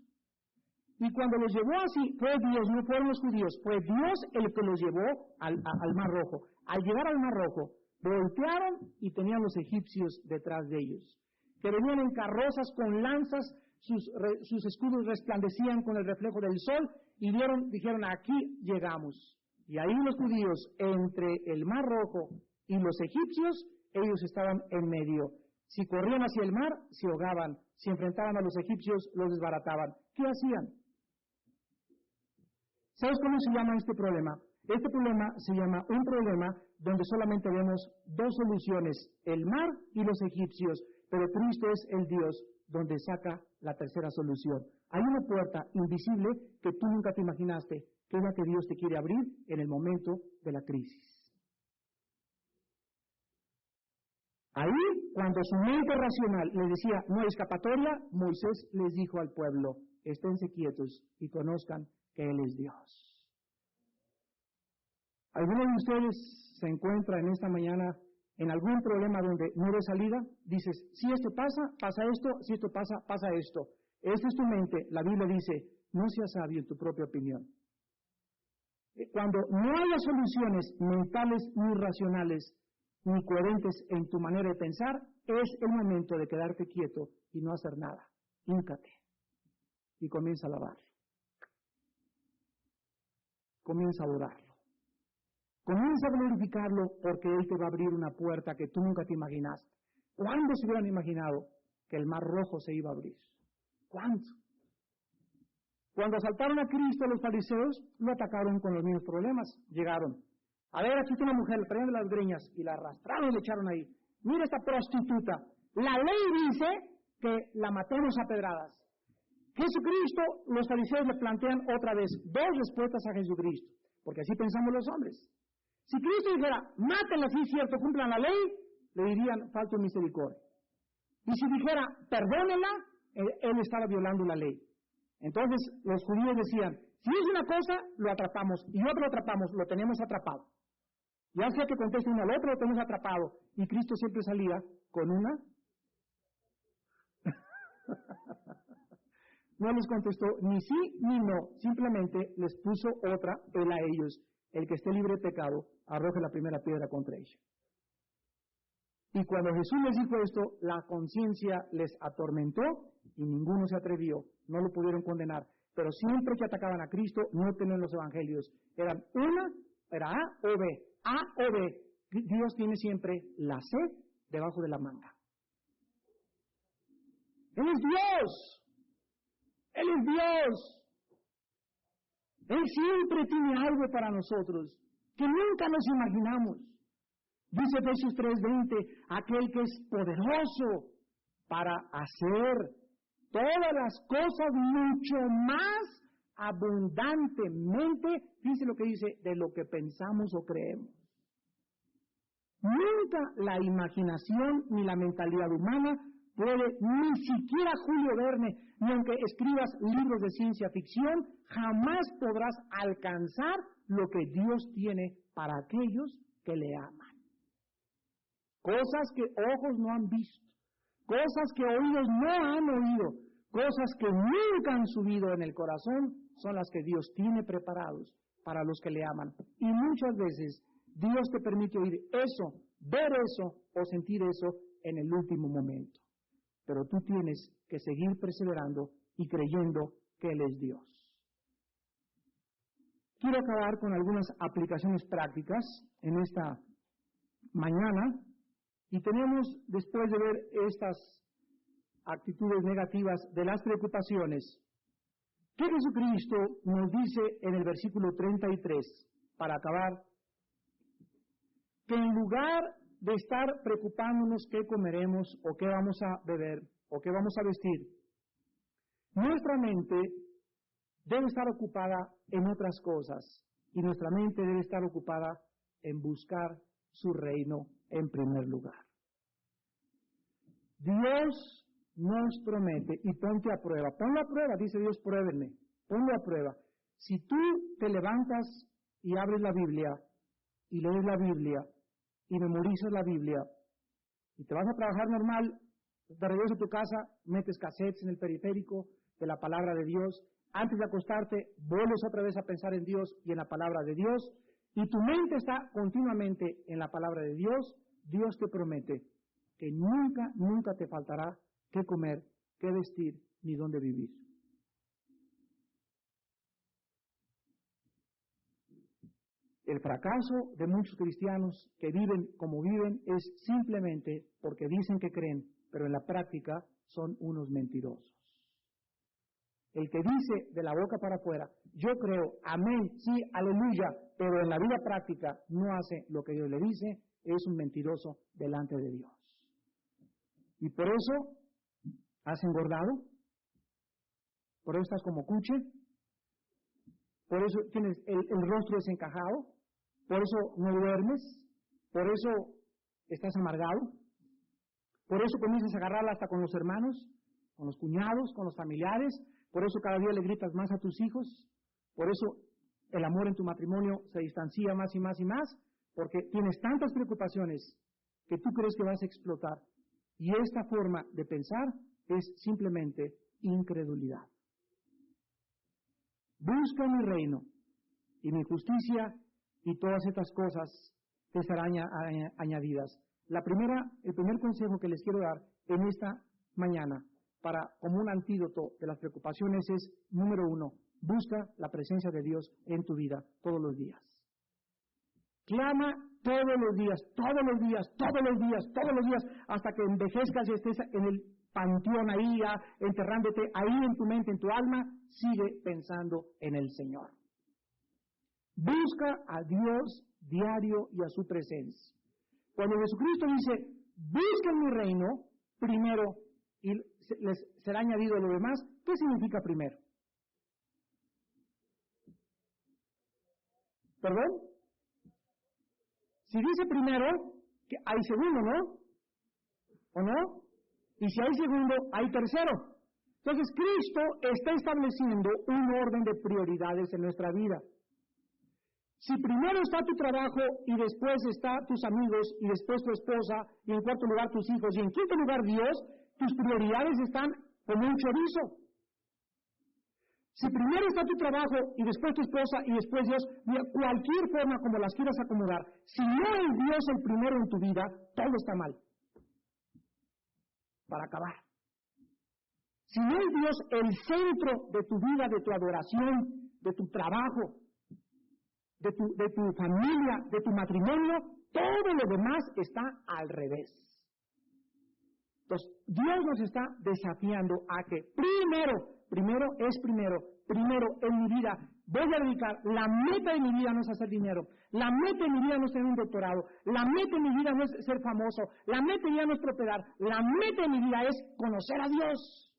Y cuando los llevó así, fue Dios, no fueron los judíos, fue Dios el que los llevó al Mar Rojo. Al llegar al Mar Rojo, voltearon y tenían los egipcios detrás de ellos, que venían en carrozas con lanzas, sus escudos resplandecían con el reflejo del sol, y dijeron, aquí llegamos. Y ahí los judíos, entre el Mar Rojo y los egipcios, ellos estaban en medio. Si corrían hacia el mar, se ahogaban. Si enfrentaban a los egipcios, los desbarataban. ¿Qué hacían? ¿Sabes cómo se llama este problema? Este problema se llama un problema donde solamente vemos dos soluciones, el mar y los egipcios, pero Cristo es el Dios donde saca la tercera solución. Hay una puerta invisible que tú nunca te imaginaste, que es la que Dios te quiere abrir en el momento de la crisis. Ahí, cuando su mente racional le decía, no hay escapatoria, Moisés les dijo al pueblo, esténse quietos y conozcan que Él es Dios. ¿Alguno de ustedes se encuentra en esta mañana en algún problema donde no ves salida, dices, si esto pasa, pasa esto, si esto pasa, pasa esto. Esta es tu mente. La Biblia dice, no seas sabio en tu propia opinión. Cuando no haya soluciones mentales ni racionales ni coherentes en tu manera de pensar, es el momento de quedarte quieto y no hacer nada. Híncate y comienza a alabarlo. Comienza a adorarlo. Comienza a glorificarlo porque Él te va a abrir una puerta que tú nunca te imaginaste. ¿Cuándo se hubieran imaginado que el mar rojo se iba a abrir? ¿Cuándo? Cuando asaltaron a Cristo, los fariseos lo atacaron con los mismos problemas. Llegaron. A ver, aquí está una mujer, le prendieron las greñas y la arrastraron y le echaron ahí. Mira esta prostituta. La ley dice que la matemos a pedradas. Jesucristo, los fariseos le plantean otra vez dos respuestas a Jesucristo, porque así pensamos los hombres. Si Cristo dijera, mátenla, sí es cierto, cumplan la ley, le dirían, falta de misericordia. Y si dijera, perdónenla, él estaba violando la ley. Entonces los judíos decían, si es una cosa, lo atrapamos, y otro lo atrapamos, lo tenemos atrapado. Ya sea que conteste uno al otro, lo tenemos atrapado. Y Cristo siempre salía con una. No les contestó ni sí ni no, simplemente les puso otra, él a ellos. El que esté libre de pecado, arroje la primera piedra contra ella. Y cuando Jesús les dijo esto, la conciencia les atormentó y ninguno se atrevió, no lo pudieron condenar. Pero siempre que atacaban a Cristo, no tenían los evangelios. Eran una, era A o B. A o B. Dios tiene siempre la C debajo de la manga. Él es Dios. Él es Dios. Él siempre tiene algo para nosotros que nunca nos imaginamos. Dice Efesios 3:20, aquel que es poderoso para hacer todas las cosas mucho más abundantemente, dice lo que dice, de lo que pensamos o creemos. Nunca la imaginación ni la mentalidad humana puede, ni siquiera Julio Verne, ni aunque escribas libros de ciencia ficción, jamás podrás alcanzar lo que Dios tiene para aquellos que le aman. Cosas que ojos no han visto, cosas que oídos no han oído, cosas que nunca han subido en el corazón, son las que Dios tiene preparados para los que le aman. Y muchas veces Dios te permite oír eso, ver eso o sentir eso en el último momento. Pero tú tienes que seguir perseverando y creyendo que Él es Dios. Quiero acabar con algunas aplicaciones prácticas en esta mañana. Y tenemos, después de ver estas actitudes negativas de las preocupaciones, que Jesucristo nos dice en el versículo 33, para acabar, que en lugar de estar preocupándonos qué comeremos o qué vamos a beber o qué vamos a vestir, nuestra mente debe estar ocupada en otras cosas y nuestra mente debe estar ocupada en buscar su reino en primer lugar. Dios nos promete, y ponte a prueba, ponlo a prueba, dice Dios, pruébenme, ponlo a prueba. Si tú te levantas y abres la Biblia, y lees la Biblia, y memorizas la Biblia, y te vas a trabajar normal, de regreso a tu casa, metes cassettes en el periférico de la palabra de Dios, antes de acostarte, vuelves otra vez a pensar en Dios y en la palabra de Dios, y tu mente está continuamente en la palabra de Dios, Dios te promete que nunca, nunca te faltará qué comer, qué vestir, ni dónde vivir. El fracaso de muchos cristianos que viven como viven es simplemente porque dicen que creen, pero en la práctica son unos mentirosos. El que dice de la boca para afuera, yo creo, amén, sí, aleluya, pero en la vida práctica no hace lo que Dios le dice, es un mentiroso delante de Dios. Y por eso has engordado, por eso estás como cuche, por eso tienes el rostro desencajado, por eso no duermes, por eso estás amargado, por eso comienzas a agarrarla hasta con los hermanos, con los cuñados, con los familiares, por eso cada día le gritas más a tus hijos, por eso el amor en tu matrimonio se distancia más y más y más, porque tienes tantas preocupaciones que tú crees que vas a explotar. Y esta forma de pensar es simplemente incredulidad. Busca mi reino y mi justicia y todas estas cosas te serán añadidas. El primer consejo que les quiero dar en esta mañana como un antídoto de las preocupaciones es, número 1, busca la presencia de Dios en tu vida todos los días. Clama todos los días, todos los días, todos los días, todos los días, hasta que envejezcas y estés en el panteón ahí, enterrándote ahí en tu mente, en tu alma, sigue pensando en el Señor. Busca a Dios diario y a su presencia. Cuando Jesucristo dice, busquen mi reino primero y les será añadido lo demás, ¿qué significa primero? ¿Perdón? Si dice primero, que hay segundo, ¿no? ¿O no? Y si hay segundo, hay tercero. Entonces, Cristo está estableciendo un orden de prioridades en nuestra vida. Si primero está tu trabajo y después está tus amigos y después tu esposa y en cuarto lugar tus hijos y en quinto lugar Dios, tus prioridades están como un chorizo. Si primero está tu trabajo y después tu esposa y después Dios, de cualquier forma como las quieras acomodar, si no es Dios el primero en tu vida, todo está mal. Para acabar. Si no es Dios el centro de tu vida, de tu adoración, de tu trabajo, de tu familia, de tu matrimonio, todo lo demás está al revés. Entonces, Dios nos está desafiando a que primero en mi vida voy a dedicar, la meta de mi vida no es hacer dinero, la meta de mi vida no es tener un doctorado, la meta de mi vida no es ser famoso, la meta de mi vida no es prosperar, la meta de mi vida es conocer a Dios.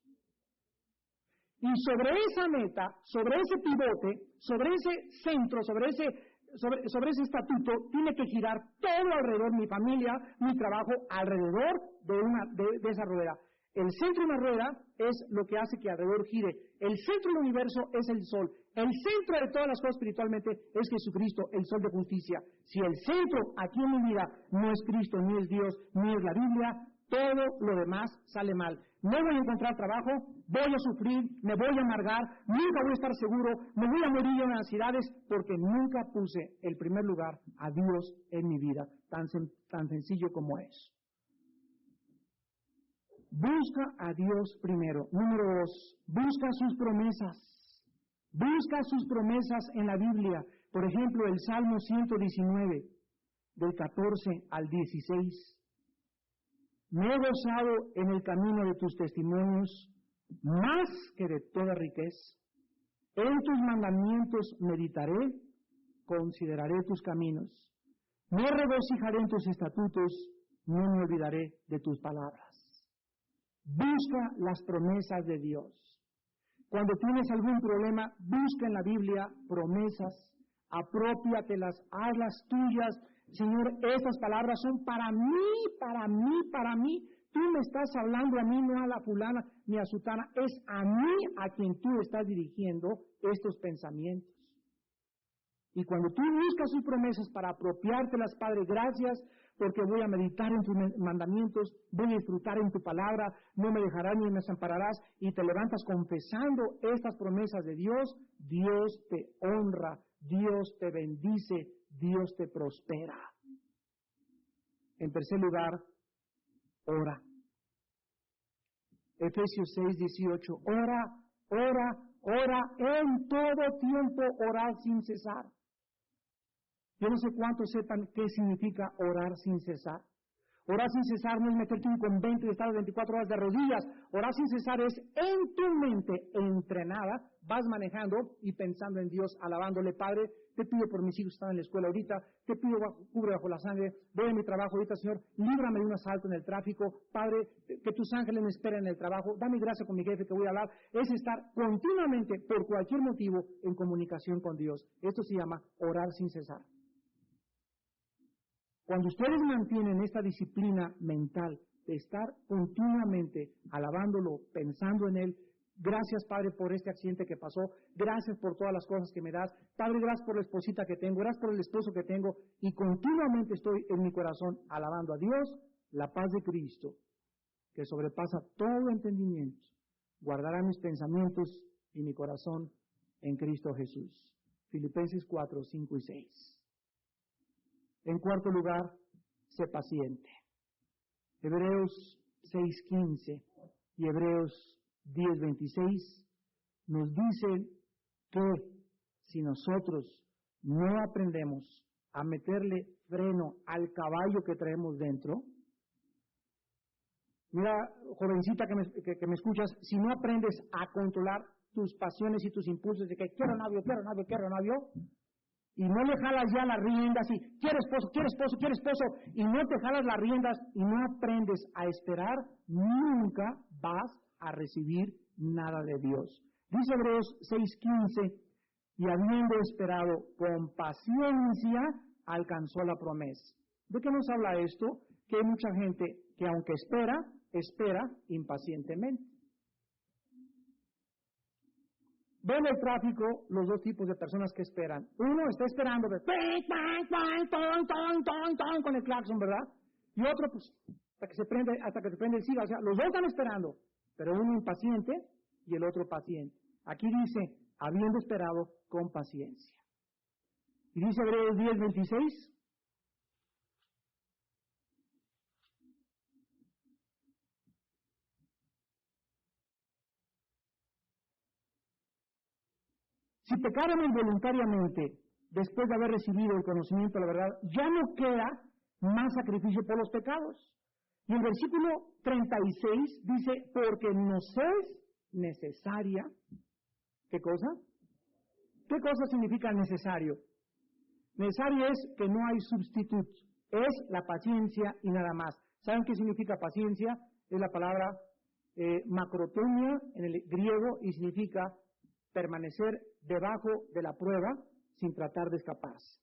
Y sobre esa meta, sobre ese pivote, sobre ese centro, sobre ese estatuto, tiene que girar todo alrededor, mi familia, mi trabajo, alrededor de esa rueda. El centro de una rueda es lo que hace que alrededor gire. El centro del universo es el sol. El centro de todas las cosas espiritualmente es Jesucristo, el sol de justicia. Si el centro aquí en mi vida no es Cristo, ni es Dios, ni es la Biblia, todo lo demás sale mal. No voy a encontrar trabajo, voy a sufrir, me voy a amargar, nunca voy a estar seguro, me voy a morir en ansiedades porque nunca puse el primer lugar a Dios en mi vida, tan sencillo como es. Busca a Dios primero. Número 2, busca sus promesas. Busca sus promesas en la Biblia. Por ejemplo, el Salmo 119, del 14 al 16. Me he gozado en el camino de tus testimonios más que de toda riqueza. En tus mandamientos meditaré, consideraré tus caminos. Me regocijaré en tus estatutos, no me olvidaré de tus palabras. Busca las promesas de Dios. Cuando tienes algún problema, busca en la Biblia promesas, apropiatelas, hazlas tuyas. Señor, estas palabras son para mí. Tú me estás hablando a mí, no a la fulana ni a sutana. Es a mí a quien tú estás dirigiendo estos pensamientos. Y cuando tú buscas sus promesas para apropiártelas, Padre, gracias, porque voy a meditar en tus mandamientos, voy a disfrutar en tu palabra, no me dejarás ni me desampararás, y te levantas confesando estas promesas de Dios, Dios te honra, Dios te bendice, Dios te prospera. En tercer lugar, ora. Efesios 6:18, ora, en todo tiempo orad sin cesar. Yo no sé cuántos sepan qué significa orar sin cesar. Orar sin cesar no es meterte en un convento y estar 24 horas de rodillas. Orar sin cesar es en tu mente entrenada, vas manejando y pensando en Dios, alabándole. Padre, te pido por mis hijos que están en la escuela ahorita, te pido cubre bajo la sangre, voy a mi trabajo ahorita, Señor, líbrame de un asalto en el tráfico. Padre, que tus ángeles me esperen en el trabajo, dame gracia con mi jefe que voy a hablar. Es estar continuamente, por cualquier motivo, en comunicación con Dios. Esto se llama orar sin cesar. Cuando ustedes mantienen esta disciplina mental de estar continuamente alabándolo, pensando en Él, Gracias, Padre, por este accidente que pasó. Gracias por todas las cosas que me das. Padre, gracias por la esposita que tengo. Gracias por el esposo que tengo. Y continuamente estoy en mi corazón alabando a Dios. La paz de Cristo, que sobrepasa todo entendimiento, guardará mis pensamientos y mi corazón en Cristo Jesús. Filipenses 4, 5 y 6. En cuarto lugar, sé paciente. Hebreos 6, 15 y Hebreos 10, 26 nos dicen que si nosotros no aprendemos a meterle freno al caballo que traemos dentro, mira, jovencita que me escuchas, si no aprendes a controlar tus pasiones y tus impulsos de que quiero novio, y no le jalas ya las riendas y quiero esposo, y no te jalas las riendas y no aprendes a esperar, nunca vas a recibir nada de Dios. Dice Hebreos 6:15, y habiendo esperado con paciencia, alcanzó la promesa. ¿De qué nos habla esto? Que hay mucha gente que aunque espera impacientemente. Ven el tráfico los dos tipos de personas que esperan. Uno está esperando con el claxon, ¿verdad? Y otro, pues, hasta que se prende el cigarro. O sea, los dos están esperando, pero uno impaciente y el otro paciente. Aquí dice, habiendo esperado con paciencia. Y dice Hebreos 10, 26. Si pecáramos voluntariamente, después de haber recibido el conocimiento de la verdad, ya no queda más sacrificio por los pecados. Y el versículo 36 dice, porque nos es necesaria, ¿qué cosa? ¿Qué cosa significa necesario? Necesario es que no hay sustituto, es la paciencia y nada más. ¿Saben qué significa paciencia? Es la palabra macrotomia en el griego y significa permanecer debajo de la prueba sin tratar de escaparse.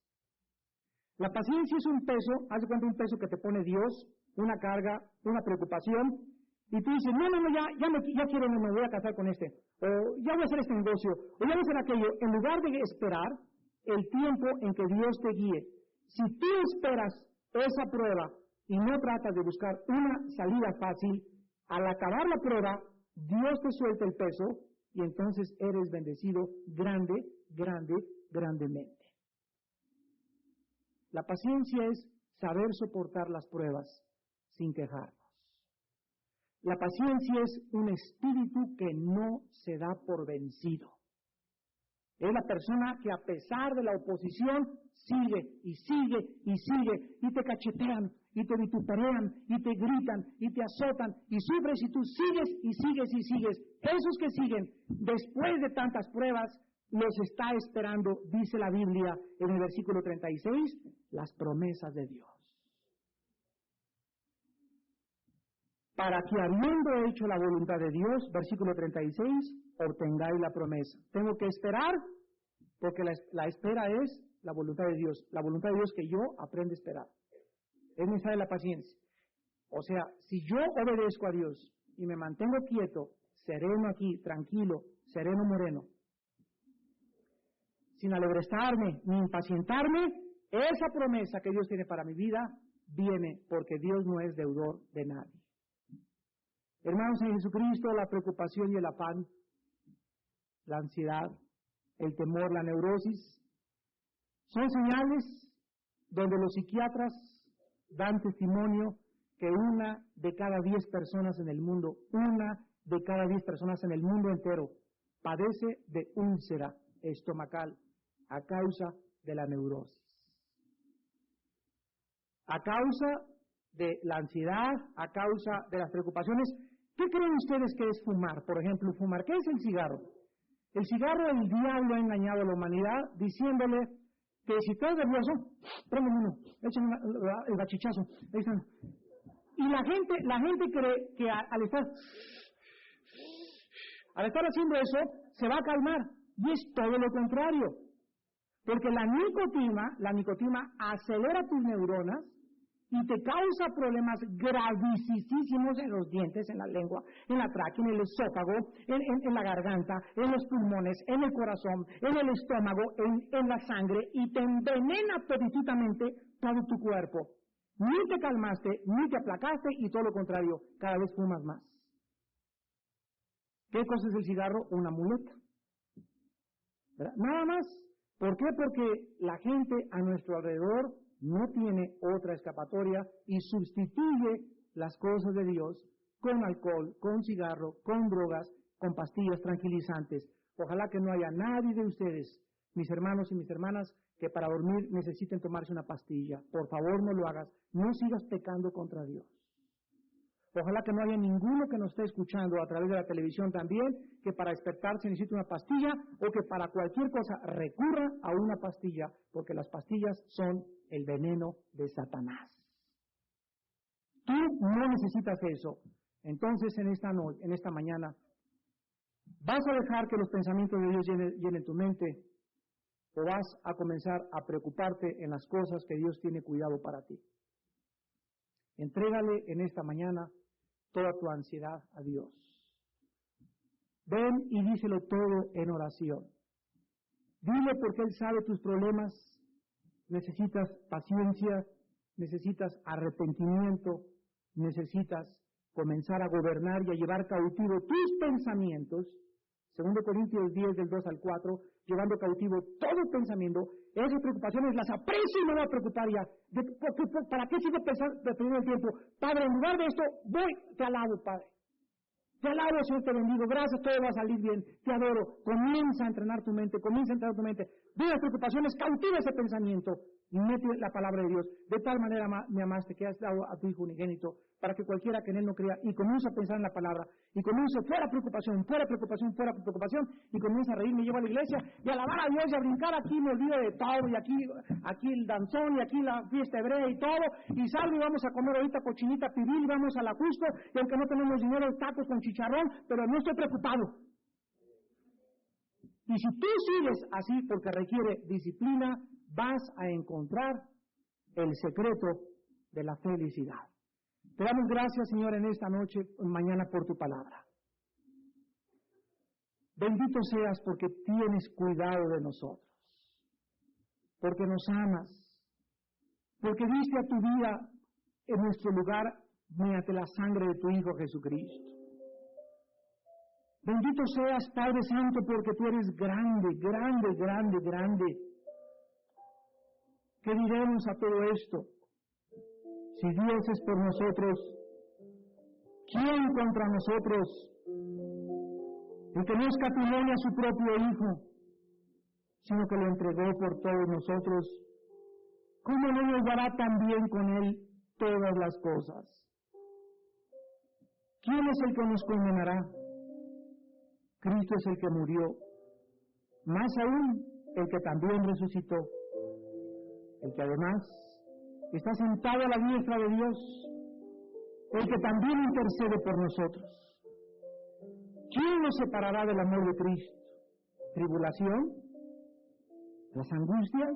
La paciencia es un peso, haz de cuenta un peso que te pone Dios, una carga, una preocupación, y tú dices, ya quiero, no me voy a casar con este, o ya voy a hacer este negocio, o ya voy a hacer aquello, en lugar de esperar el tiempo en que Dios te guíe. Si tú esperas esa prueba y no tratas de buscar una salida fácil, al acabar la prueba, Dios te suelta el peso, y entonces eres bendecido grandemente. La paciencia es saber soportar las pruebas sin quejarnos. La paciencia es un espíritu que no se da por vencido. Es la persona que a pesar de la oposición sigue, y te cachetean, y te vituperan, y te gritan, y te azotan, y sufres, y tú sigues. Esos que siguen, después de tantas pruebas, los está esperando, dice la Biblia en el versículo 36, las promesas de Dios. Para que habiendo hecho la voluntad de Dios, versículo 36, obtengáis la promesa. Tengo que esperar, porque la espera es la voluntad de Dios. La voluntad de Dios que yo aprenda a esperar. Es necesaria la paciencia. O sea, si yo obedezco a Dios y me mantengo quieto, sereno aquí, tranquilo, sereno moreno, sin alebrestarme ni impacientarme, esa promesa que Dios tiene para mi vida viene porque Dios no es deudor de nadie. Hermanos, en Jesucristo la preocupación y el afán, la ansiedad, el temor, la neurosis, son señales donde los psiquiatras dan testimonio que 1 de cada 10 personas en el mundo, 1 de cada 10 personas en el mundo entero, padece de úlcera estomacal a causa de la neurosis. A causa de la ansiedad, a causa de las preocupaciones. ¿Qué creen ustedes que es fumar? Por ejemplo, fumar. ¿Qué es el cigarro? El cigarro, el diablo ha engañado a la humanidad diciéndole que si estás nervioso, prende uno, échame el bachichazo. Y la gente cree que al estar haciendo eso, se va a calmar. Y es todo lo contrario. Porque la nicotina acelera tus neuronas y te causa problemas gravísimos en los dientes, en la lengua, en la tráquea, en el esófago, en la garganta, en los pulmones, en el corazón, en el estómago, en la sangre, y te envenena toditamente todo tu cuerpo. Ni te calmaste, ni te aplacaste, y todo lo contrario, cada vez fumas más. ¿Qué cosa es el cigarro? Una muleta, ¿verdad? Nada más. ¿Por qué? Porque la gente a nuestro alrededor no tiene otra escapatoria y sustituye las cosas de Dios con alcohol, con cigarro, con drogas, con pastillas tranquilizantes. Ojalá que no haya nadie de ustedes, mis hermanos y mis hermanas, que para dormir necesiten tomarse una pastilla. Por favor, no lo hagas. No sigas pecando contra Dios. Ojalá que no haya ninguno que nos esté escuchando a través de la televisión también, que para despertarse necesite una pastilla, o que para cualquier cosa recurra a una pastilla, porque las pastillas son el veneno de Satanás. Tú no necesitas eso. Entonces, en esta mañana, ¿vas a dejar que los pensamientos de Dios llenen tu mente, o vas a comenzar a preocuparte en las cosas que Dios tiene cuidado para ti? Entrégale en esta mañana toda tu ansiedad a Dios. Ven y díselo todo en oración. Dile porque Él sabe tus problemas. Necesitas paciencia, necesitas arrepentimiento, necesitas comenzar a gobernar y a llevar cautivo tus pensamientos. 2 Corintios 10, del 2 al 4, llevando cautivo todo pensamiento. Esas preocupaciones las aprecio y me voy a preocupar ya. ¿Para qué sigo perdiendo el tiempo? Padre, en lugar de esto, te alabo, Padre. Te alabo, Señor, te bendigo. Gracias, todo va a salir bien. Te adoro. Comienza a entrenar tu mente, Ve las preocupaciones, cautiva ese pensamiento y mete la palabra de Dios. De tal manera me amaste que has dado a tu Hijo unigénito, para que cualquiera que en Él no crea, y comienza a pensar en la palabra, y comienza fuera preocupación, y comienza a reír, me llevo a la iglesia, y a alabar a Dios, y a brincar aquí, me olvido de todo, y aquí el danzón, y aquí la fiesta hebrea y todo, y salgo y vamos a comer ahorita cochinita pibil, y vamos a la Cusco, y aunque no tenemos dinero, tacos con chicharrón, pero no estoy preocupado. Y si tú sigues así, porque requiere disciplina, vas a encontrar el secreto de la felicidad. Te damos gracias, Señor, en esta noche, mañana, por tu palabra. Bendito seas porque tienes cuidado de nosotros, porque nos amas, porque diste a tu vida en nuestro lugar mediante la sangre de tu Hijo Jesucristo. Bendito seas, Padre Santo, porque tú eres grande. ¿Qué diremos a todo esto? Si Dios es por nosotros, ¿quién contra nosotros? El que no escatimó a su propio Hijo, sino que lo entregó por todos nosotros, ¿cómo no nos dará también con Él todas las cosas? ¿Quién es el que nos condenará? Cristo es el que murió, más aún el que también resucitó, el que además está sentado a la diestra de Dios, el que también intercede por nosotros. ¿Quién nos separará del amor de Cristo? ¿Tribulación? ¿Las angustias?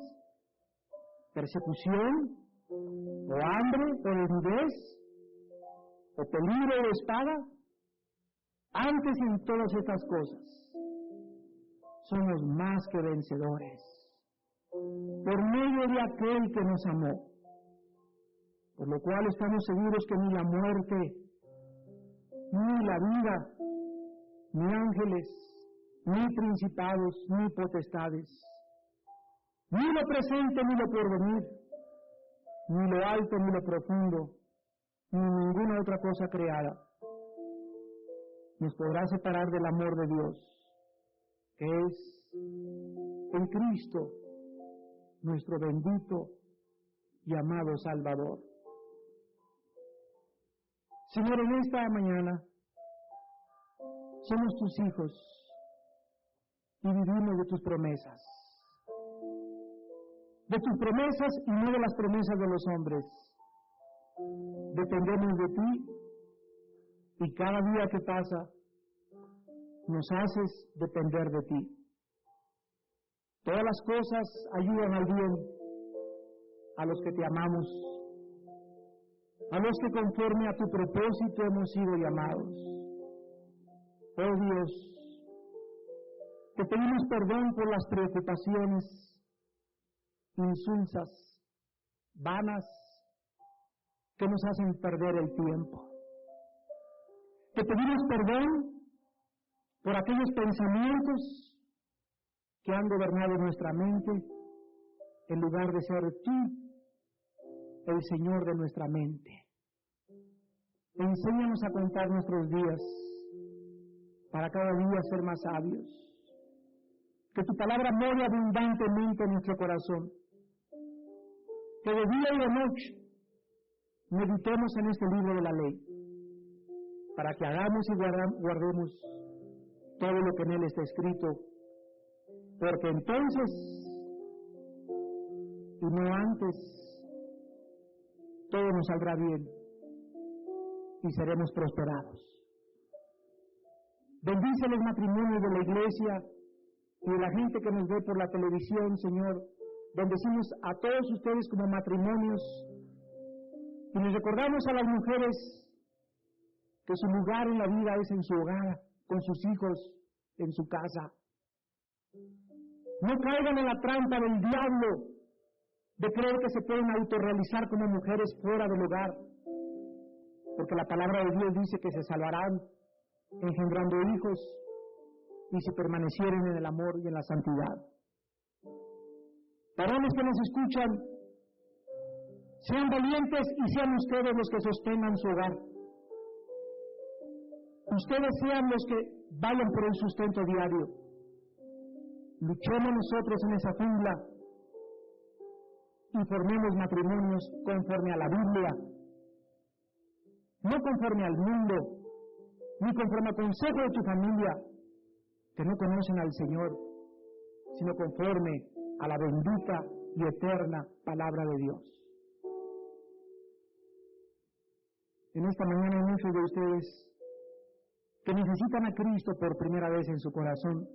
¿Persecución? ¿O hambre? ¿O desnudez? ¿O peligro de espada? Antes, en todas estas cosas, somos más que vencedores por medio de aquel que nos amó. Por lo cual estamos seguros que ni la muerte, ni la vida, ni ángeles, ni principados, ni potestades, ni lo presente, ni lo porvenir, ni lo alto, ni lo profundo, ni ninguna otra cosa creada nos podrá separar del amor de Dios, que es en Cristo, nuestro bendito y amado Salvador. Señor, en esta mañana somos tus hijos y vivimos de tus promesas. De tus promesas y no de las promesas de los hombres. Dependemos de ti y cada día que pasa nos haces depender de ti. Todas las cosas ayudan al bien a los que te amamos a los que conforme a tu propósito hemos sido llamados. Oh Dios, te pedimos perdón por las preocupaciones insulsas, vanas, que nos hacen perder el tiempo. Te pedimos perdón por aquellos pensamientos que han gobernado nuestra mente, en lugar de ser tú el Señor de nuestra mente. Enséñanos a contar nuestros días para cada día ser más sabios. Que tu palabra more abundantemente en nuestro corazón. Que de día y de noche meditemos en este libro de la ley, para que hagamos y guardemos todo lo que en él está escrito, porque entonces, y no antes, todo nos saldrá bien y seremos prosperados. Bendice los matrimonios de la iglesia y de la gente que nos ve por la televisión, Señor. Bendecimos a todos ustedes como matrimonios y les recordamos a las mujeres que su lugar en la vida es en su hogar, con sus hijos, en su casa. No caigan en la trampa del diablo de creer que se pueden autorrealizar como mujeres fuera del hogar, porque la palabra de Dios dice que se salvarán engendrando hijos y si permanecieren en el amor y en la santidad. Varones que nos escuchan, sean valientes y sean ustedes los que sostengan su hogar. Ustedes sean los que vayan por el sustento diario. Luchemos nosotros en esa jungla y formemos matrimonios conforme a la Biblia, no conforme al mundo, ni conforme al consejo de tu familia, que no conocen al Señor, sino conforme a la bendita y eterna palabra de Dios. En esta mañana hay muchos de ustedes que necesitan a Cristo por primera vez en su corazón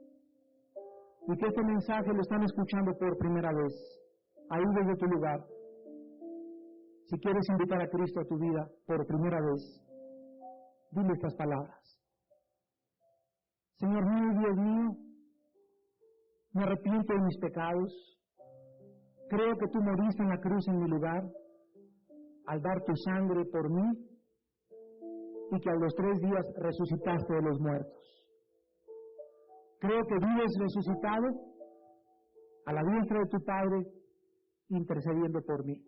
y que este mensaje lo están escuchando por primera vez, ahí desde tu lugar. Si quieres invitar a Cristo a tu vida por primera vez, dile estas palabras. Señor mío y Dios mío, me arrepiento de mis pecados. Creo que tú moriste en la cruz en mi lugar al dar tu sangre por mí y que a los 3 días resucitaste de los muertos. Creo que vives resucitado a la diestra de tu Padre, intercediendo por mí.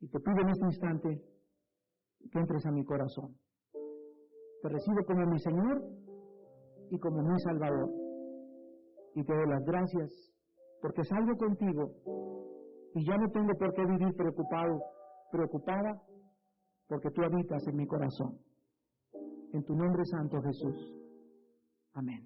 Y te pido en este instante que entres a mi corazón. Te recibo como mi Señor y como mi Salvador. Y te doy las gracias porque salgo contigo y ya no tengo por qué vivir preocupada, porque tú habitas en mi corazón. En tu nombre santo, Jesús. Amén.